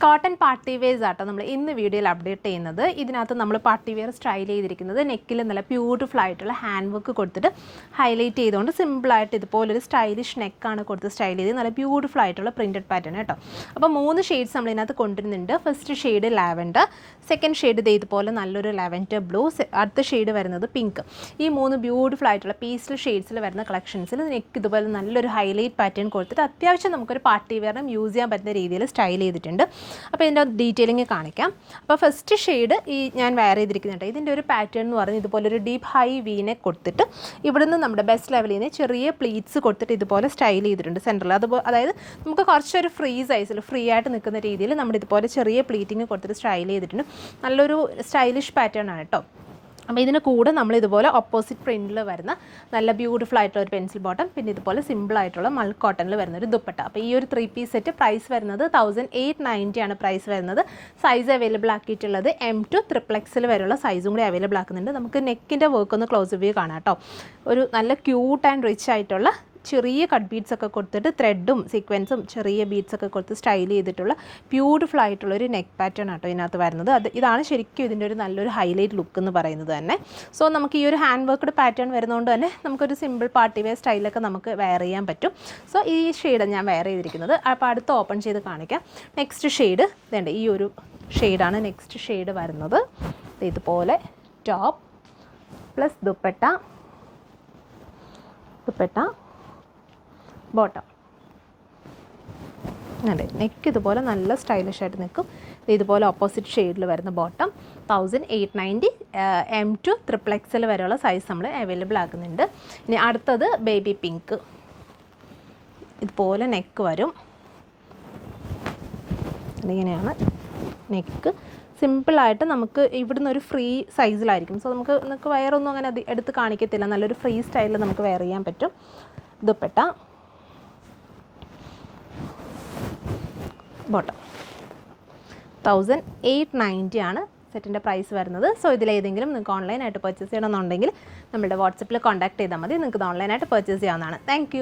Cotton party wears ആട്ടോ നമ്മൾ ഇന്ന് വീഡിയോയിൽ അപ്ഡേറ്റ് ചെയ്യുന്നത്. ഇതിനകത്ത് നമ്മൾ പാർട്ടി വെയർ സ്റ്റൈൽ ചെയ്തിരിക്കുന്നത് നെക്കിൽ നല്ല ബ്യൂട്ടിഫുൾ ആയിട്ടുള്ള ഹാൻഡ് വർക്ക് കൊടുത്തിട്ട് ഹൈലൈറ്റ് ചെയ്തുകൊണ്ട് സിമ്പിളായിട്ട് ഇതുപോലൊരു സ്റ്റൈലിഷ് നെക്കാണ് കൊടുത്ത് സ്റ്റൈൽ ചെയ്ത് നല്ല ബ്യൂട്ടിഫുൾ ആയിട്ടുള്ള പ്രിൻറ്റഡ് പാറ്റേൺ കേട്ടോ. അപ്പോൾ 3 ഷെയ്ഡ്സ് നമ്മൾ ഇതിനകത്ത് കൊണ്ടുവരുന്നുണ്ട്. First shade lavender, second shade ഇതുപോലെ നല്ലൊരു ലാവൻഡർ ബ്ലൂ, അടുത്ത ഷെയ്ഡ് വരുന്നത് പിങ്ക്. ഈ 3 ബ്യൂട്ടിഫുൾ ആയിട്ടുള്ള പീസ്ഫുൾ ഷെയ്ഡ്സിൽ വരുന്ന കളക്ഷൻസിൽ നെക്ക് ഇതുപോലെ നല്ലൊരു ഹൈലൈറ്റ് പാറ്റേൺ കൊടുത്തിട്ട് അത്യാവശ്യം നമുക്കൊരു പാർട്ടി വെയറിനും യൂസ് ചെയ്യാൻ പറ്റുന്ന രീതിയിൽ സ്റ്റൈൽ ചെയ്തിട്ടുണ്ട്. അപ്പോൾ ഇതിൻ്റെ ഡീറ്റെയിലിംഗ് കാണിക്കാം. അപ്പോൾ ഫസ്റ്റ് ഷെയ്ഡ് ഈ ഞാൻ വെയർ ചെയ്തിരിക്കുന്നുണ്ട്. ഇതിൻ്റെ ഒരു പാറ്റേൺ എന്ന് പറയുന്നത് ഇതുപോലെ ഒരു ഡീപ്പ് ഹൈ വീനെ കൊടുത്തിട്ട് ഇവിടുന്ന് നമ്മുടെ ബെസ്റ്റ് ലെവലിൽ നിന്ന് ചെറിയ പ്ലീറ്റ്സ് കൊടുത്തിട്ട് ഇതുപോലെ സ്റ്റൈൽ ചെയ്തിട്ടുണ്ട് സെൻറ്ററിൽ. അതായത് നമുക്ക് കുറച്ചൊരു ഫ്രീ സൈസിൽ ഫ്രീ ആയിട്ട് നിൽക്കുന്ന രീതിയിൽ നമ്മൾ ഇതുപോലെ ചെറിയ പ്ലീറ്റിങ് കൊടുത്തിട്ട് സ്റ്റൈൽ ചെയ്തിട്ടുണ്ട്. നല്ലൊരു സ്റ്റൈലിഷ് പാറ്റേൺ ആണ് കേട്ടോ. അപ്പോൾ ഇതിന് കൂടെ നമ്മൾ ഇതുപോലെ ഓപ്പോസിറ്റ് പ്രിൻറ്റിൽ വരുന്ന നല്ല ബ്യൂട്ടിഫുൾ ആയിട്ടുള്ള ഒരു പെൻസിൽ ബോട്ടം, പിന്നെ ഇതുപോലെ സിമ്പിളായിട്ടുള്ള മൾക്ക് കോട്ടണിൽ വരുന്ന ഒരു ദുപ്പട്ട. അപ്പോൾ ഈ ഒരു 3 പീസ് സെറ്റ് പ്രൈസ് വരുന്നത് 1890 ആണ് പ്രൈസ് വരുന്നത്. സൈസ് അവൈലബിൾ ആക്കിയിട്ടുള്ളത് M to XXL വരെയുള്ള സൈസും കൂടി അവൈലബിൾ ആക്കുന്നുണ്ട്. നമുക്ക് നെക്കിൻ്റെ വർക്ക് ഒന്ന് ക്ലോസ് വ്യൂ കാണാം കേട്ടോ. ഒരു നല്ല ക്യൂട്ട് ആൻഡ് റിച്ച് ആയിട്ടുള്ള ചെറിയ കട്ട് ബീഡ്സ് ഒക്കെ കൊടുത്തിട്ട് ത്രെഡും സീക്വൻസും ചെറിയ ബീഡ്സ് ഒക്കെ കൊടുത്ത് സ്റ്റൈൽ ചെയ്തിട്ടുള്ള ബ്യൂട്ടിഫുൾ ആയിട്ടുള്ളൊരു നെക്ക് പാറ്റേൺ ആട്ടോ ഇതിനകത്ത് വരുന്നത്. ഇതാണ് ശരിക്കും ഇതിൻ്റെ ഒരു നല്ലൊരു ഹൈലൈറ്റ് ലുക്ക് എന്ന് പറയുന്നത് തന്നെ. സോ നമുക്ക് ഈ ഒരു ഹാൻഡ് വർക്ക്ഡ് പാറ്റേൺ വരുന്നതുകൊണ്ട് തന്നെ നമുക്കൊരു സിമ്പിൾ പാർട്ടി വെയർ സ്റ്റൈലൊക്കെ നമുക്ക് വെയർ ചെയ്യാൻ പറ്റും. സോ ഈ ഷെയ്ഡ് ഞാൻ വെയർ ചെയ്തിരിക്കുന്നത്. അപ്പോൾ അടുത്ത് ഓപ്പൺ ചെയ്ത് കാണിക്കാം. നെക്സ്റ്റ് ഷെയ്ഡ് ഇതുണ്ട്, ഈ ഒരു ഷെയ്ഡാണ് നെക്സ്റ്റ് ഷെയ്ഡ് വരുന്നത്. ഇതുപോലെ ടോപ്പ് പ്ലസ് ദുപ്പട്ട ബോട്ടം. അതെ, നെക്ക് ഇതുപോലെ നല്ല സ്റ്റൈലിഷ് ആയിട്ട് നിൽക്കും. ഇതുപോലെ ഓപ്പോസിറ്റ് ഷെയ്ഡിൽ വരുന്ന ബോട്ടം 1890 M to XXL വരെയുള്ള സൈസ് നമ്മൾ അവൈലബിൾ ആക്കുന്നുണ്ട്. ഇനി അടുത്തത് ബേബി പിങ്ക്. ഇതുപോലെ നെക്ക് വരും. ഇങ്ങനെയാണ് നെക്ക്. സിമ്പിളായിട്ട് നമുക്ക് ഇവിടുന്ന് ഒരു ഫ്രീ സൈസിലായിരിക്കും. സോ നമുക്ക് വയറൊന്നും അങ്ങനെ എടുത്ത് കാണിക്കത്തില്ല. നല്ലൊരു ഫ്രീ സ്റ്റൈലിൽ നമുക്ക് വെയർ ചെയ്യാൻ പറ്റും. ദുപ്പട്ട ബോട്ടം 1890 ആണ് സെറ്റിൻ്റെ പ്രൈസ് വരുന്നത്. സോ ഇതിലേതെങ്കിലും നിങ്ങൾക്ക് ഓൺലൈനായിട്ട് പർച്ചേസ് ചെയ്യണമെന്നുണ്ടെങ്കിൽ നമ്മുടെ വാട്സപ്പിൽ കോൺടാക്ട് ചെയ്താൽ മതി. നിങ്ങൾക്ക് ഇത് ഓൺലൈനായിട്ട് പർച്ചേസ് ചെയ്യാവുന്നതാണ്. താങ്ക്